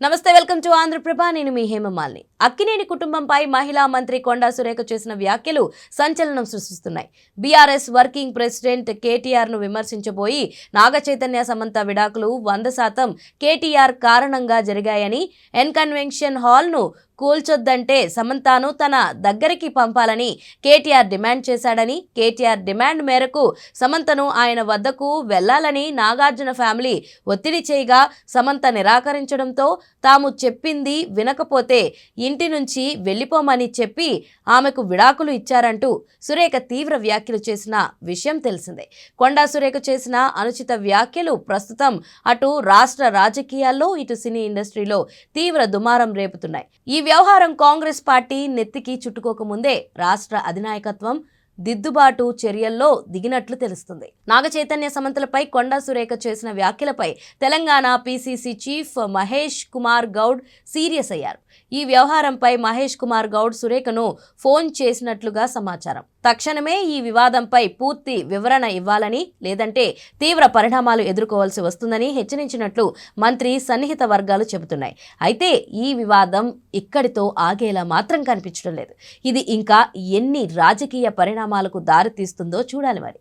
నమస్తే, welcome to Andhraprabha. నేను మీ హేమమాలిని. అక్కినేని కుటుంబంపై మహిళా మంత్రి కొండా సురేఖ చేసిన వ్యాఖ్యలు సంచలనం సృష్టిస్తున్నాయి. బీఆర్ఎస్ వర్కింగ్ ప్రెసిడెంట్ కేటీఆర్ ను విమర్శించబోయి నాగచైతన్య సమంత విడాకులు 100% కేటీఆర్ కారణంగా జరిగాయని, కన్వెన్షన్ హాల్ ను కూల్చొద్దంటే సమంతను తన దగ్గరికి పంపాలని కేటీఆర్ డిమాండ్ చేశాడని, కేటీఆర్ డిమాండ్ మేరకు సమంతను ఆయన వద్దకు వెళ్లాలని నాగార్జున ఫ్యామిలీ ఒత్తిడి చేయగా సమంత నిరాకరించడంతో తాము చెప్పింది వినకపోతే ఇంటి నుంచి వెళ్లిపోమని చెప్పి ఆమెకు విడాకులు ఇచ్చారంటూ సురేఖ తీవ్ర వ్యాఖ్యలు చేసిన విషయం తెలిసిందే. కొండా సురేఖ చేసిన అనుచిత వ్యాఖ్యలు ప్రస్తుతం అటు రాష్ట్ర రాజకీయాల్లో ఇటు సినీ ఇండస్ట్రీలో తీవ్ర దుమారం రేపుతున్నాయి. ఈ వ్యవహారం కాంగ్రెస్ పార్టీ నెత్తికి చుట్టుకోకముందే రాష్ట్ర అధినాయకత్వం దిద్దుబాటు చర్యల్లో దిగినట్లు తెలుస్తుంది. నాగచైతన్య సమంతలపై కొండా సురేఖ చేసిన వ్యాఖ్యలపై Telangana PCC chief Mahesh Kumar Goud serious అయ్యారు. ఈ వ్యవహారంపై మహేష్ కుమార్ గౌడ్ సురేఖను ఫోన్ చేసినట్లుగా సమాచారం. తక్షణమే ఈ వివాదంపై పూర్తి వివరణ ఇవ్వాలని, లేదంటే తీవ్ర పరిణామాలు ఎదుర్కోవాల్సి వస్తుందని హెచ్చరించినట్లు మంత్రి సన్నిహిత వర్గాలు చెబుతున్నాయి. అయితే ఈ వివాదం ఇక్కడితో ఆగేలా మాత్రం కనిపించడం లేదు. ఇది ఇంకా ఎన్ని రాజకీయ పరిణామాలకు దారితీస్తుందో చూడాలి మరి.